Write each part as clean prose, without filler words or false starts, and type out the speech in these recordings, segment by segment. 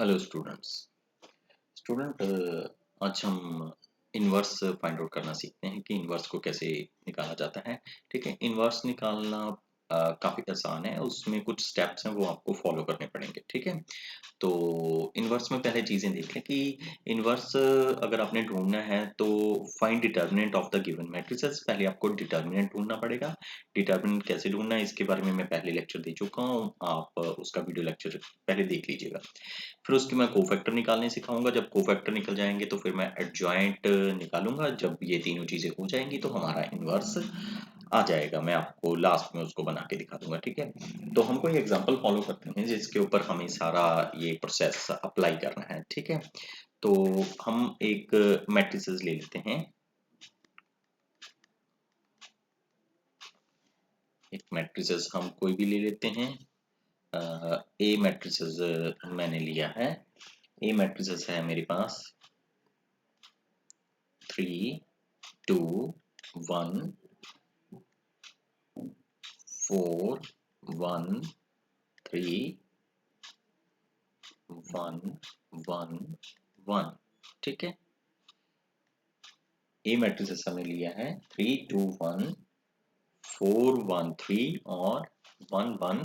Hello student आज हम inverse find out करना सीखते हैं कि इन्वर्स को कैसे निकाला जाता है। ठीक है, इन्वर्स निकालना काफ़ी आसान है। उसमें कुछ स्टेप्स हैं वो आपको फॉलो करने पड़ेंगे। ठीक है, तो इन्वर्स में पहले चीज़ें देख लें कि इन्वर्स अगर आपने ढूंढना है तो find determinant of the given matrices. पहले आपको डिटर्मिनेंट ढूंढना पड़ेगा। डिटर्मिनेंट कैसे ढूंढना है इसके बारे में मैं पहले लेक्चर दे चुका हूँ, आप उसका वीडियो लेक्चर पहले देख लीजिएगा। फिर उसके मैं कोफैक्टर निकालने सिखाऊंगा। जब कोफैक्टर निकल जाएंगे तो फिर मैं एडजॉइंट निकालूंगा। जब ये तीनों चीजें हो जाएंगी तो हमारा इन्वर्स आ जाएगा। मैं आपको लास्ट में उसको बना के दिखा दूंगा। ठीक है, तो हम कोई एग्जांपल फॉलो करते हैं जिसके ऊपर हमें सारा ये प्रोसेस अप्लाई करना है। ठीक है, तो हम एक मैट्रिसेस ले लेते हैं। एक मैट्रिसेस हम कोई भी ले लेते हैं। ए मैट्रिसेस मैंने लिया है। ए मैट्रिसेस है मेरे पास 3 2 1 4 1 3 1 1 1। ठीक है, ए मैट्रिसेस हमने लिया है 3 2 1 4 1 3 और 1 1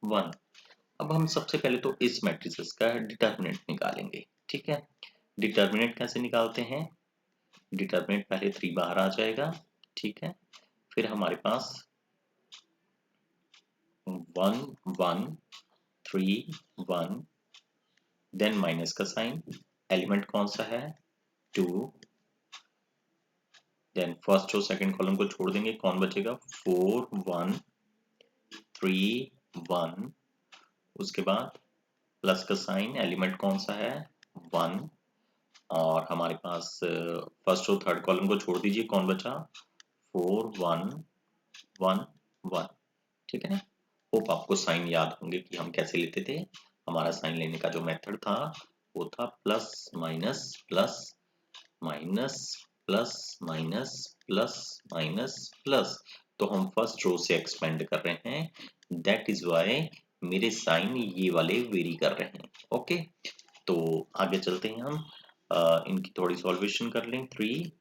1। अब हम सबसे पहले तो इस मैट्रिसेस का डिटर्मिनेंट निकालेंगे। ठीक है, डिटर्मिनेंट कैसे निकालते हैं? डिटर्मिनेंट पहले 3 बाहर आ जाएगा। ठीक है, फिर हमारे पास 1 1 3 1, देन माइनस का साइन। एलिमेंट कौन सा है? 2। देन फर्स्ट और सेकंड कॉलम को छोड़ देंगे, कौन बचेगा? 4 1 3 1। उसके बाद प्लस का साइन। एलिमेंट कौन सा है? 1। और हमारे पास फर्स्ट और थर्ड कॉलम को छोड़ दीजिए, कौन बचा? 4 1 1 1। ठीक है ना? होप आपको साइन याद होंगे कि हम कैसे लेते थे। हमारा साइन लेने का जो मेथड था वो था plus minus plus minus plus minus plus minus plus. तो हम फर्स्ट रो से एक्सपेंड कर रहे हैं, दैट इज वाई मेरे साइन ये वाले वेरी कर रहे हैं। ओके, तो आगे चलते हैं हम। इनकी थोड़ी सॉल्वेशन कर लें। 3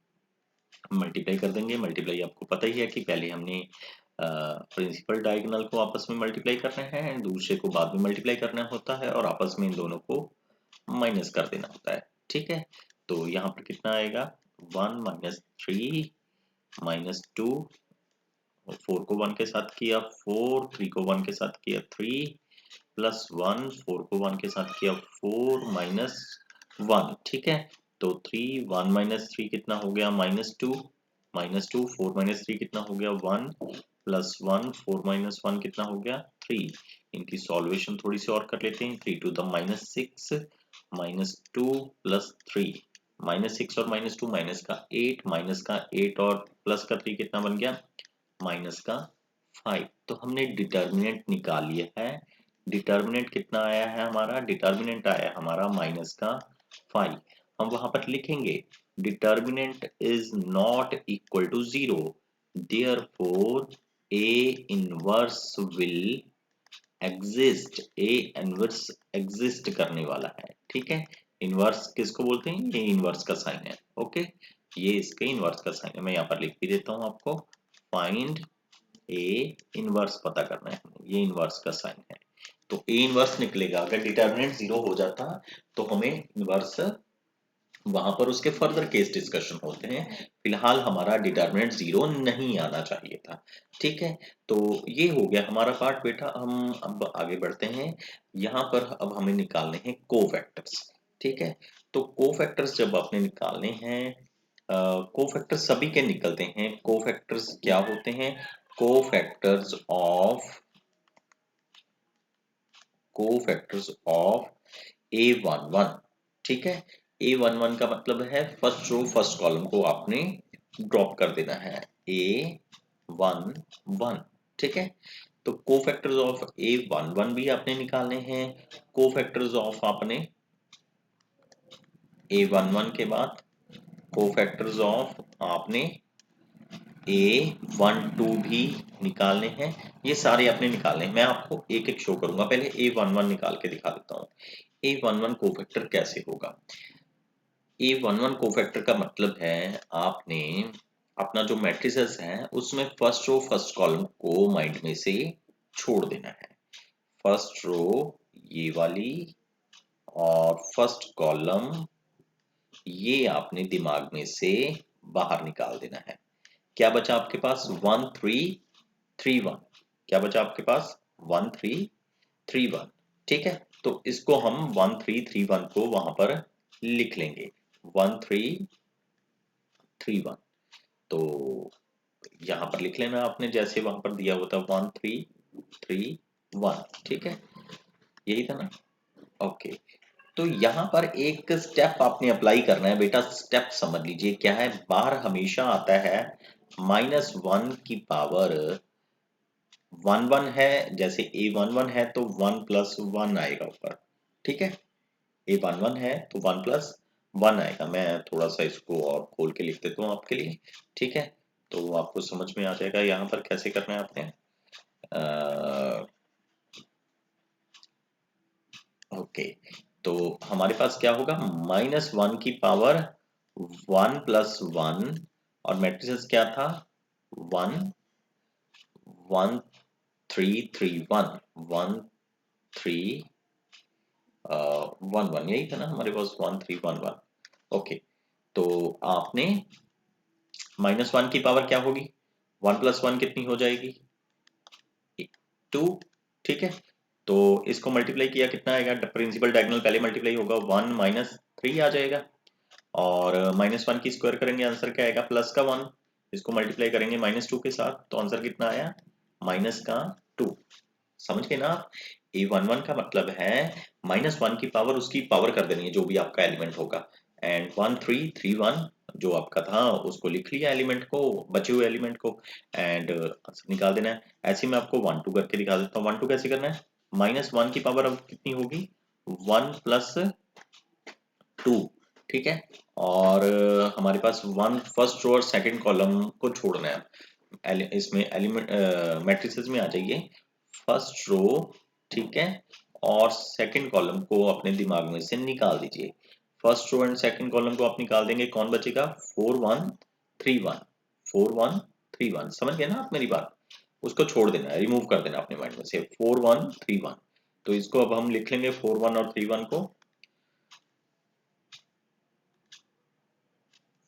मल्टीप्लाई कर देंगे। मल्टीप्लाई आपको पता ही है कि पहले हमने प्रिंसिपल डायगोनल को आपस में मल्टीप्लाई करना है, दूसरे को बाद में मल्टीप्लाई करना होता है और आपस में इन दोनों को माइनस कर देना होता है। ठीक है, तो यहाँ पर कितना आएगा? 1 माइनस 3 माइनस 2। 4 को 1 के साथ किया 4, 3 को 1 के साथ किया 3, प्लस 1, 4 को 1 के साथ किया 4 माइनस 1। ठीक है, तो 3 1 माइनस 3 कितना हो गया? -2। -2 4 माइनस 3 कितना हो गया? 1 प्लस 1 4 माइनस 1 कितना हो गया? 3। इनकी सॉल्वेशन थोड़ी सी और कर लेते हैं। 3 टू द -6 -2 प्लस 3। -6 और -2 माइनस का 8, माइनस का 8 और प्लस का 3 कितना बन गया? माइनस का 5। तो हमने डिटर्मिनेंट निकाल लिया है। डिटर्मिनेंट कितना आया है हमारा? डिटर्मिनेंट आया हमारा माइनस का 5। हम वहां पर लिखेंगे determinant is not equal to 0, therefore A inverse will exist. A inverse exist करने वाला है। ठीक है, इनवर्स किसको बोलते हैं? ये इनवर्स का साइन है। ओके, ये इसके इनवर्स का साइन है। मैं यहाँ पर लिख भी देता हूँ आपको। फाइंड ए इनवर्स पता करना है, ये इनवर्स का साइन है। तो ए इनवर्स निकलेगा। अगर डिटर्मिनेंट 0 हो जाता तो हमें इनवर्स वहां पर उसके फर्दर केस डिस्कशन होते हैं। फिलहाल हमारा डिटर्मिनेंट 0 नहीं आना चाहिए था। ठीक है, तो ये हो गया हमारा पार्ट बेटा। हम अब आगे बढ़ते हैं। यहाँ पर अब हमें निकालने हैं कोफैक्टर्स। ठीक है, तो कोफैक्टर्स जब आपने निकालने हैं, कोफैक्टर्स सभी के निकलते हैं। कोफैक्टर्स क्या होते हैं? Cofactors of cofactors of A11। ठीक है, A11 का मतलब है फर्स्ट रो फर्स्ट कॉलम को आपने ड्रॉप कर देना है। A11। ठीक है, तो कोफैक्टर्स ऑफ A11 भी आपने निकालने हैं। कोफैक्टर्स ऑफ आपने A11 के बाद कोफैक्टर्स ऑफ आपने A12 भी निकालने हैं। ये सारे आपने निकालने हैं। मैं आपको एक एक शो करूंगा। पहले A11 निकाल के दिखा देता हूँ। A11 कोफैक्टर कैसे होगा? A11 कोफैक्टर का मतलब है आपने अपना जो मैट्रिसेस है उसमें फर्स्ट रो फर्स्ट कॉलम को माइंड में से छोड़ देना है। फर्स्ट रो ये वाली और फर्स्ट कॉलम ये आपने दिमाग में से बाहर निकाल देना है। क्या बचा आपके पास? 1 3 3 1। क्या बचा आपके पास? 1 3 3 1। ठीक है, तो इसको हम 1 3 3 1 को वहां पर लिख लेंगे। 1 3 3 1। तो यहां पर लिख लेना आपने जैसे वहां पर दिया हुआ था 1 3 3 1। ठीक है, यही था ना? ओके, तो यहाँ पर एक स्टेप आपने अप्लाई करना है बेटा। स्टेप समझ लीजिए क्या है। बाहर हमेशा आता है -1 की पावर 1 1 है। जैसे A11 है तो 1 + 1 आएगा ऊपर। ठीक है, A11 है तो 1 + 1 आएगा। मैं थोड़ा सा इसको और खोल के लिख देता हूँ आपके लिए। ठीक है, तो आपको समझ में आ जाएगा यहाँ पर कैसे करना है आपने। ओके, तो हमारे पास क्या होगा? -1 की पावर 1 + 1 और मैट्रिसेस क्या था? 1 1 3 3 1 1 3 1 1। यही था ना हमारे पास? 1 3 1 1। ओके, तो आपने -1 की पावर क्या होगी? 1 + 1 कितनी हो जाएगी? 2। ठीक है, तो इसको मल्टीप्लाई किया कितना आएगा? प्रिंसिपल डायगोनल पहले मल्टीप्लाई होगा, 1 - 3 आ जाएगा। और -1 की स्क्वायर करेंगे, आंसर क्या आएगा? प्लस का 1। इसको मल्टीप्लाई करेंगे -2 के साथ तो आंसर कितना आया? -2। समझ गए ना आप? A11 का मतलब है -1 की पावर उसकी पावर कर देनी है जो भी आपका एलिमेंट होगा। एंड 1 3 3 1 जो आपका था उसको लिख लिया एलिमेंट को, बचे हुए एलिमेंट को, एंड निकाल देना है। ऐसे मैं आपको 1 2 करके दिखा देता हूँ। 1 2 कैसे करना है? -1 की पावर अब कितनी होगी? 1 + 2। ठीक है, और हमारे पास 1 फर्स्ट रो और सेकंड कॉलम को छोड़ना है। इसमें एलिमेंट मैट्रिसेस में आ जाइए। फर्स्ट रो, ठीक है, और सेकंड कॉलम को अपने दिमाग में से निकाल दीजिए। First row and second column को आप निकाल देंगे, कौन बचेगा? 4 1 3 1। 4 1 3 1। समझ गए ना आप मेरी बात? उसको छोड़ देना है, रिमूव कर देना अपने माइंड में से 4 1 3 1। तो इसको अब हम लिख लेंगे 4 1 और 3 1 को।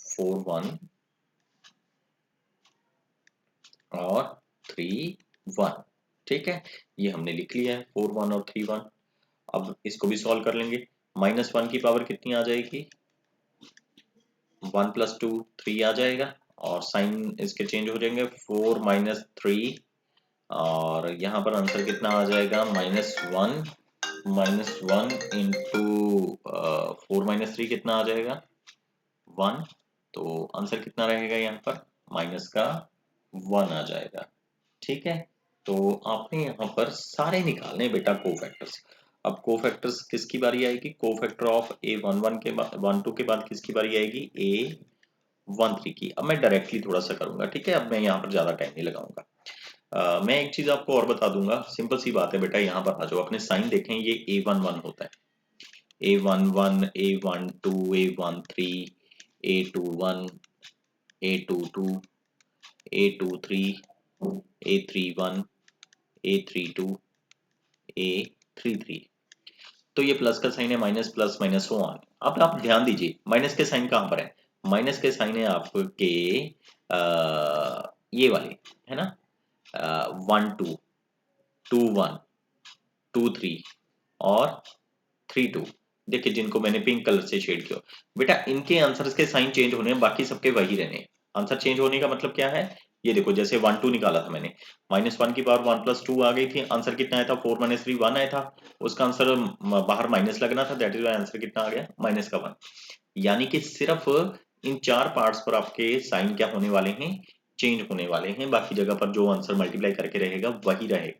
4 1 और 3 1। ठीक है, ये हमने लिख लिया है 4 1 और 3 1। अब इसको भी सॉल्व कर लेंगे। -1 की पावर कितनी आ जाएगी? 1 + 2 3 आ जाएगा, और साइन इसके चेंज हो जाएंगे। 4 - 3, और यहाँ पर आंसर कितना आ जाएगा? -1। -1 इंटू 4 - 3 कितना आ जाएगा? 1। तो आंसर कितना रहेगा यहाँ पर? -1 आ जाएगा। ठीक है, तो आपने यहाँ पर सारे निकालने बेटा कोफैक्टर्स। अब कोफैक्टर्स किसकी बारी आएगी? कोफैक्टर ऑफ A11 के बाद 1 2 के बाद किसकी बारी आएगी? A13 की। अब मैं डायरेक्टली थोड़ा सा करूंगा। ठीक है, अब मैं यहाँ पर ज्यादा टाइम नहीं लगाऊंगा। मैं एक चीज आपको और बता दूंगा, सिंपल सी बात है बेटा। यहाँ पर आ जाओ, अपने साइन देखें, ये A11 होता है। A11 A12 A13 A21 A22 A23 A31 A32 A33। तो ये प्लस का साइन है, minus plus minus so on. अब आप ध्यान दीजिए, माइनस के साइन कहाँ पर है? माइनस के साइन है आपके ये वाले, है ना? 1 2 2 1 2 3 और 3 2। देखिए, जिनको मैंने पिंक कलर से शेड किया बेटा, इनके आंसर्स के साइन चेंज होने हैं, बाकी सबके वही रहने। आंसर चेंज होने का मतलब क्या है? ये देखो, जैसे 1 2 निकाला था मैंने, -1 की पावर 1 + 2 आ गई थी। आंसर कितना आया था? 4 - 3 1 आया था। उसका आंसर बाहर माइनस लगना था, दैट इज वाई आंसर कितना आ गया? -1। यानी कि सिर्फ इन 4 पार्ट्स पर आपके साइन क्या होने वाले हैं? चेंज होने वाले हैं। बाकी जगह पर जो आंसर मल्टीप्लाई करके रहेगा वही रहेगा।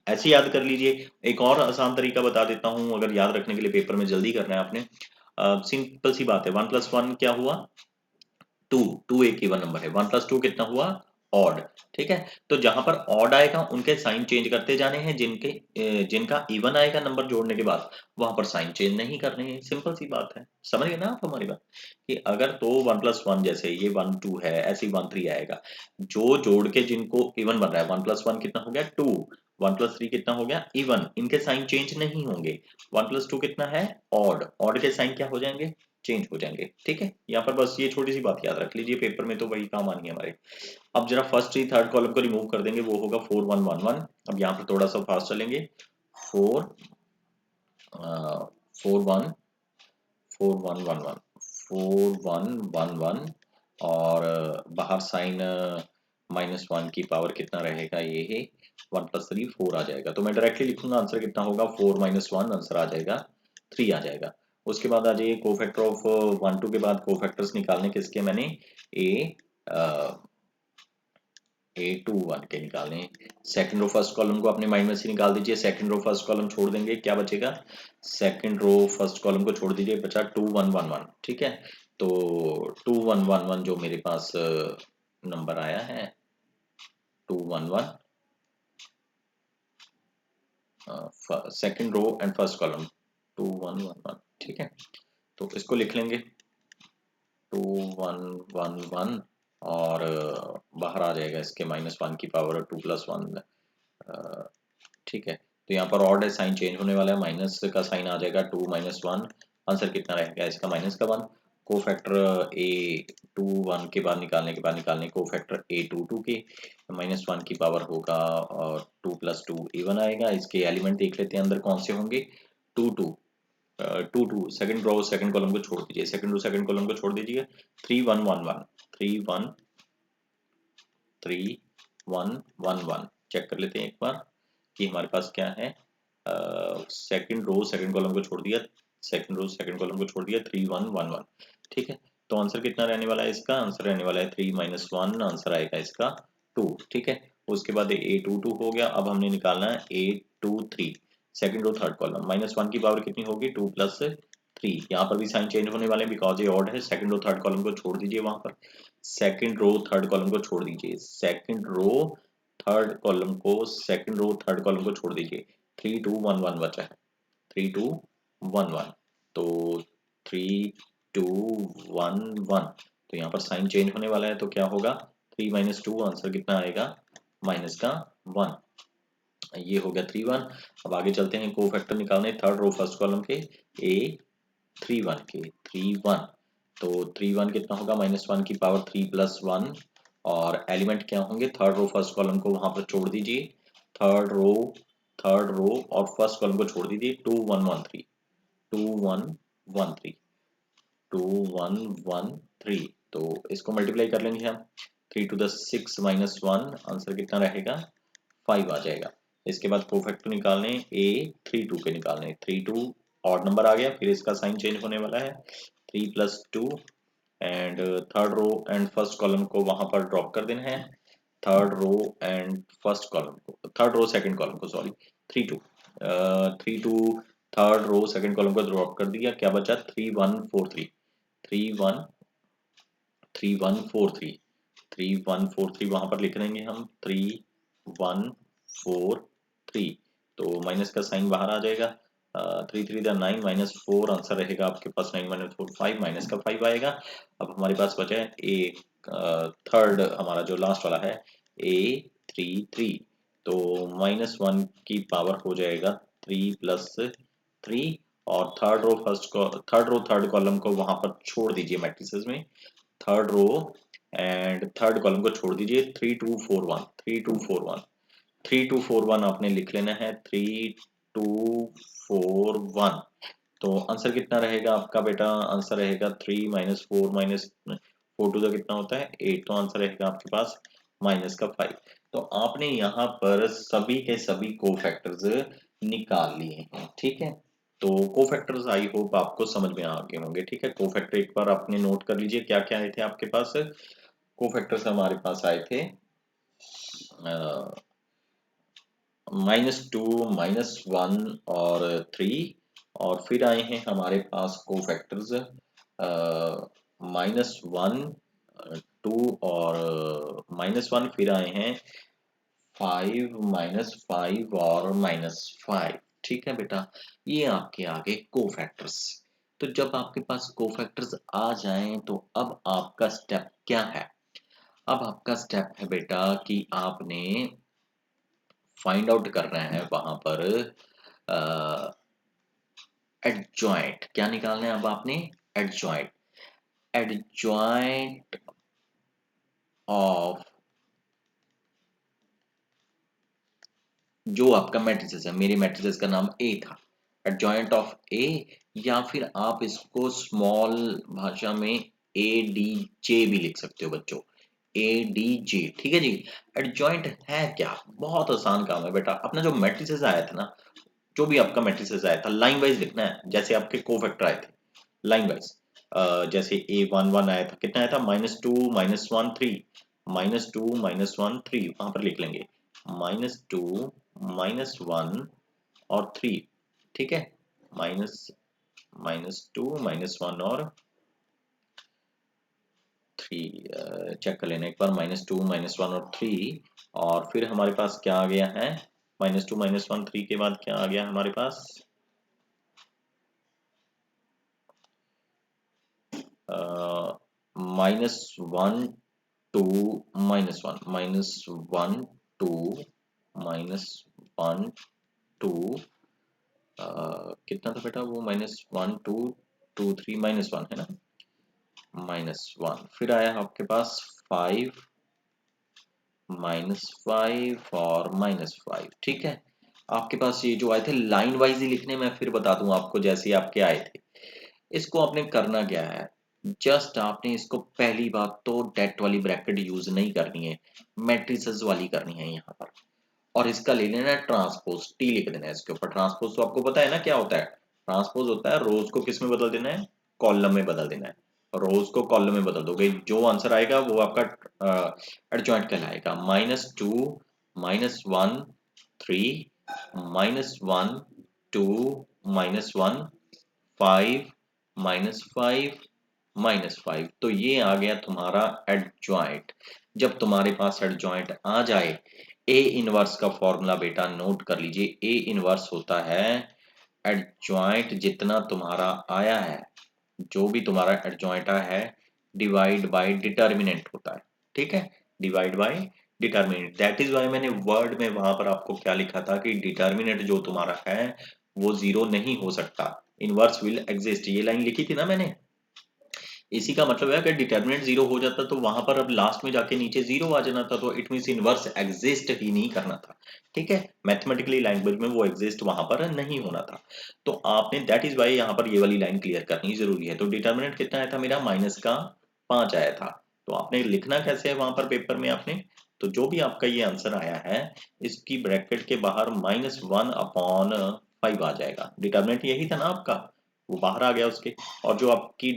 ऐसे याद कर लीजिए। एक और आसान तरीका बता देता हूं, अगर याद रखने के लिए पेपर में जल्दी करना है आपने। सिंपल सी बात है, 1 + 1 क्या हुआ? 2। 2 एक इवन नंबर है। 1 + 2 कितना हुआ? ऑड। ठीक है, तो जहां पर ऑड आएगा उनके साइन चेंज करते जाने हैं, जिनका इवन आएगा नंबर जोड़ने के बाद वहां पर साइन चेंज नहीं करने हैं। सिंपल सी बात है, समझ गए ना आप हमारी बात कि अगर तो 1+1 जैसे ये 1 2 है, ऐसे ही 1 3 आएगा, जो जोड़ के जिनको इवन बन रहा है 1+1 कितना हो गया 2, 1+3 कितना हो गया इवन, इनके साइन चेंज नहीं होंगे। 1+2 कितना है ऑड, ऑड के साइन क्या हो जाएंगे चेंज हो जाएंगे। ठीक है, यहाँ पर बस ये छोटी सी बात याद रख लीजिए, पेपर में तो वही काम आनी है हमारे। अब जरा फर्स्ट थ्री थर्ड कॉलम को रिमूव कर देंगे, वो होगा 4 1 1 1। अब यहाँ पर थोड़ा सा फास्ट चलेंगे, 4 4 1 4 1 1 1 4 1 1 1 और बाहर साइन -1 की पावर कितना रहेगा, ये 1+3 4 आ जाएगा। तो मैं डायरेक्टली लिखूंगा आंसर कितना होगा 4 -1, आंसर आ जाएगा 3 आ जाएगा। उसके बाद आ जाइए कोफैक्टर ऑफ 1 2 के बाद कोफैक्टर्स निकालने किसके, मैंने A2 1 के निकालने। सेकंड रो फर्स्ट कॉलम को अपने माइंड में से निकाल दीजिए, सेकंड रो फर्स्ट कॉलम छोड़ देंगे, क्या बचेगा, सेकंड रो फर्स्ट कॉलम को छोड़ दीजिए, बचा 2 1 1 1। ठीक है, तो 2 1 1 1 जो मेरे पास नंबर आया है 2 1 1, second row and first column 2 1 1 1। ठीक है, तो इसको लिख लेंगे 2 1 1 1 और बाहर आ जाएगा इसके -1 की पावर 2+1। ठीक है, तो यहाँ पर ऑड है, साइन चेंज होने वाला है, माइनस का साइन आ जाएगा 2 -1, आंसर कितना रहेगा इसका -1। को फैक्टर A2 1 के बाद निकालने को फैक्टर A2 के -1 की पावर होगा और 2+2 इवन आएगा। इसके एलिमेंट देख लेते हैं अंदर कौन से होंगे, 2 2 2 2। सेकंड रो सेकंड कॉलम को छोड़ दीजिए, सेकंड रो सेकंड कॉलम को छोड़ दीजिए, 3 1 1 1 3 1 3 1 1 1। चेक कर लेते हैं एक बार कि हमारे पास क्या है। सेकंड रो सेकंड कॉलम को छोड़ दिया, सेकंड रो सेकंड कॉलम को छोड़ दिया, 3 1 1 1। ठीक है, तो आंसर कितना रहने वाला है इसका, आंसर रहने वाला है 3 -1, आंसर आएगा इसका 2। ठीक है, उसके बाद A2 हो गया। अब हमने निकालना है A2 3, second row third column, -1 की पावर कितनी होगी 2+3। यहाँ पर भी साइन चेंज होने वाले हैं बिकॉज ये ऑड है। सेकंड रो थर्ड कॉलम को छोड़ दीजिए, वहां पर सेकंड रो थर्ड कॉलम को छोड़ दीजिए, सेकंड रो थर्ड कॉलम को सेकंड रो थर्ड कॉलम को छोड़ दीजिए, 3 2 1 1 बचा है, 3 2 1 1। तो 3 2 1 1, तो यहाँ पर साइन चेंज होने वाला है, तो क्या होगा 3 -2, आंसर कितना आएगा -1। ये हो गया 3 1। अब आगे चलते हैं कोफैक्टर निकालने थर्ड रो फर्स्ट कॉलम के A3 1 के 3 1। तो 3 1 कितना होगा -1 की पावर 3+1 और एलिमेंट क्या होंगे, थर्ड रो फर्स्ट कॉलम को वहां पर छोड़ दीजिए, थर्ड रो और फर्स्ट कॉलम को छोड़ दीजिए, 2 1 1 3 2 1 1 3 2 1 1 3। तो इसको मल्टीप्लाई कर लेंगे हम, 3 to the 6 -1, आंसर कितना रहेगा 5 आ जाएगा। इसके बाद कोफैक्टर निकालने A32 के निकालने, 3 2 ऑड नंबर आ गया, फिर इसका साइन चेंज होने वाला है 3+2 and third row and first column को वहां पर ड्रॉप कर देना है, third row and first column को, थर्ड रो सेकंड कॉलम को sorry 3 2 3 2 third row second column को ड्रॉप कर दिया, क्या बचा 3 1 4 3 3 1 3 1 4 3 3 1 4 3 वहां पर लिख देंगे हम 3 1 4 3। तो माइनस का साइन बाहर आ जाएगा, 3 3 9 -4, आंसर रहेगा आपके पास 9 -4 5, माइनस का 5 आएगा। अब हमारे पास बचा है एक थर्ड हमारा जो लास्ट वाला है A33, तो -1 की पावर हो जाएगा 3+3 और थर्ड रो थर्ड कॉलम को वहां पर छोड़ दीजिए मैट्रिसेस में, third row and third column को छोड़ दीजिए, 3 2 4 1 3 2 4 1 3 2 4 1 आपने लिख लेना है, 3 2 4 1। तो आंसर कितना रहेगा आपका बेटा, आंसर रहेगा 3 -4 -4 टू द कितना होता है 8, तो आंसर रहेगा आपके पास -5। तो आपने यहाँ पर सभी के सभी कोफैक्टर्स निकाल लिए हैं। ठीक है, तो कोफैक्टर्स आई होप आपको समझ में आ गए होंगे। ठीक है, कोफैक्टर एक बार आपने नोट कर लीजिए क्या क्या आए थे आपके पास। कोफैक्टर्स हमारे पास आए थे -2 -1 और 3, और फिर आए हैं हमारे पास कोफैक्टर्स -1 2 और -1, फिर आए हैं 5 -5 और -5। ठीक है बेटा, ये आपके आगे कोफैक्टर्स। तो जब आपके पास कोफैक्टर्स आ जाएं तो अब आपका स्टेप क्या है? अब आपका स्टेप है बेटा कि आपने फाइंड आउट करना है वहां पर एडजॉइंट। क्या निकालना है अब आपने? एडजॉइंट। एडजॉइंट ऑफ जो आपका मैट्रिसेस है, मेरे मैट्रिसेस का नाम ए था, एडजॉइंट ऑफ ए, या फिर आप इसको स्मॉल भाषा में ए डी जे भी लिख सकते हो बच्चों, ए डी जे। ठीक है जी। एडजॉइंट है क्या? बहुत आसान काम है बेटा। अपना जो मैट्रिसेस आया था ना, जो भी आपका मैट्रिसेस आया था लाइन वाइज लिखना है, जैसे आपके कोफैक्टर आए थे लाइन वाइज। जैसे A11 आया था, कितना आया था? -2 -1 3, -2 -1 3, वहां पर लिख लेंगे -2 -1 और 3। ठीक है, माइनस -2 -1 और 3। चेक कर लेना एक बार, -2 -1 और 3। और फिर हमारे पास क्या आ गया है? -2 -1 3 के बाद क्या आ गया हमारे पास? -1 2 -1 -1 2 -1 2, कितना था बेटा वो? -1 2 2 3 -1 है ना, -1। फिर आया आपके पास 5 -5 और -5। ठीक है, आपके पास ये जो आए थे लाइन वाइज ही लिखने में, फिर बता दूं आपको जैसे आपके आए थे। इसको आपने करना क्या है? जस्ट आपने इसको पहली बात तो डेट वाली ब्रैकेट यूज नहीं करनी है, मैट्रिसेस वाली करनी है यहाँ पर। और इसका ले लेना है ट्रांसपोज, टी लिख देना है इसके ऊपर। ट्रांसपोज तो आपको पता है ना क्या होता है? ट्रांसपोज होता है रोज को किस में बदल देना है? कॉलम में बदल देना है। रोज को कॉलम में बदल दोगे, जो आंसर आएगा वो आपका एडजॉइंट कहलाएगा। -2 -1 3 -1 2 -1 5 -5 -5। तो ये आ गया तुम्हारा एडजॉइंट। जब तुम्हारे पास एडजॉइंट आ जाए, ए इनवर्स का फॉर्मूला बेटा नोट कर लीजिए। ए इनवर्स होता है एडजॉइंट जितना तुम्हारा आया है, जो भी तुम्हारा एडजॉइंट आया है, डिवाइड बाय डिटर्मिनेंट होता है। ठीक है, divide by determinant. That is why मैंने वर्ड में वहां पर आपको क्या लिखा था कि डिटर्मिनेंट जो तुम्हारा है वो जीरो नहीं हो सकता, इनवर्स विल एग्जिस्ट। ये लाइन लिखी थी ना मैंने। इसी का मतलब है कि डिटर्मिनेंट जीरो हो जाता तो वहां पर अब लास्ट में जाके नीचे जीरो आ जाना था, तो इट मींस इनवर्स एग्जिस्ट ही नहीं करना था। ठीक है, मैथमेटिकली लैंग्वेज में वो एग्जिस्ट वहां पर नहीं होना था। तो आपने दैट इज वाई यहाँ पर ये वाली लाइन क्लियर करनी जरूरी है। तो डिटर्मिनेंट कितना आया था मेरा? -5 आया था। तो आपने लिखना कैसे है वहां पर पेपर में आपने? तो जो भी आपका ये आंसर आया है, इसकी ब्रैकेट के बाहर -1/5 आ जाएगा। डिटर्मिनेंट यही था ना आपका, वो बाहर आ गया उसके। और जो आपकी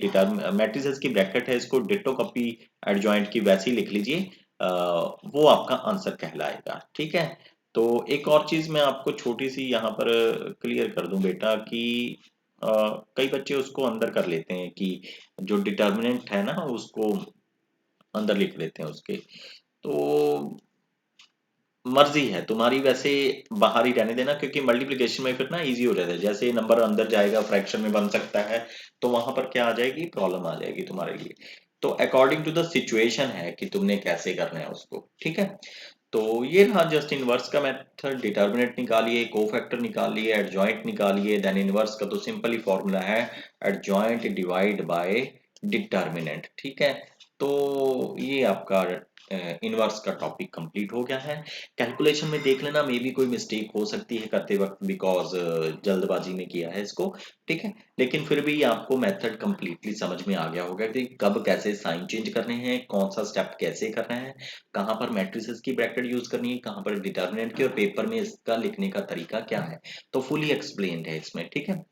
मैट्रिसेस की ब्रैकेट है, इसको डिट्टो कॉपी एडजॉइंट की वैसी लिख लीजिए, वो आपका आंसर कहलाएगा। ठीक है, तो एक और चीज मैं आपको छोटी सी यहाँ पर क्लियर कर दूं बेटा कि कई बच्चे उसको अंदर कर लेते हैं कि जो डिटर्मिनेंट है ना उसको अंदर लिख लेते हैं उसके। तो मर्जी है तुम्हारी, वैसे बाहर ही रहने देना, क्योंकि मल्टीप्लिकेशन में फिर ना इजी हो जाता है। जैसे नंबर अंदर जाएगा फ्रैक्शन में बन सकता है, तो वहां पर क्या आ जाएगी? प्रॉब्लम आ जाएगी तुम्हारे लिए। तो अकॉर्डिंग टू द सिचुएशन है कि तुमने कैसे करना है उसको। ठीक है, तो ये रहा जस्ट इनवर्स का मेथड। डिटर्मिनेंट निकालिए, कोफैक्टर निकालिए, एडजॉइंट निकालिए, देन इनवर्स का तो सिंपल ही फॉर्मूला है एडजॉइंट डिवाइड बाय डिटर्मिनेंट। ठीक है, तो ये आपका इनवर्स का टॉपिक कंप्लीट हो गया है। कैलकुलेशन में देख लेना, मे भी कोई मिस्टेक हो सकती है करते वक्त, बिकॉज जल्दबाजी में किया है इसको। ठीक है, लेकिन फिर भी आपको मेथड कंप्लीटली समझ में आ गया होगा कि कब कैसे साइन चेंज करने हैं, कौन सा स्टेप कैसे करना है, कहाँ पर मैट्रिसेस की ब्रैकेट यूज करनी है, कहाँ पर डिटर्मिनेंट की, और पेपर में इसका लिखने का तरीका क्या है। तो फुली एक्सप्लेन्ड है इसमें। ठीक है,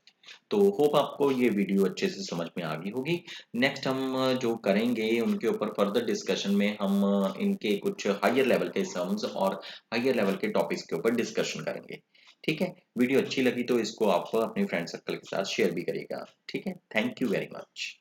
तो होप आपको ये वीडियो अच्छे से समझ में आ गई होगी। नेक्स्ट हम जो करेंगे उनके ऊपर फर्दर डिस्कशन में हम इनके कुछ हायर लेवल के सम्स और हायर लेवल के टॉपिक्स के ऊपर डिस्कशन करेंगे। ठीक है, वीडियो अच्छी लगी तो इसको आप अपने फ्रेंड सर्कल के साथ शेयर भी करिएगा। ठीक है, थैंक यू वेरी मच।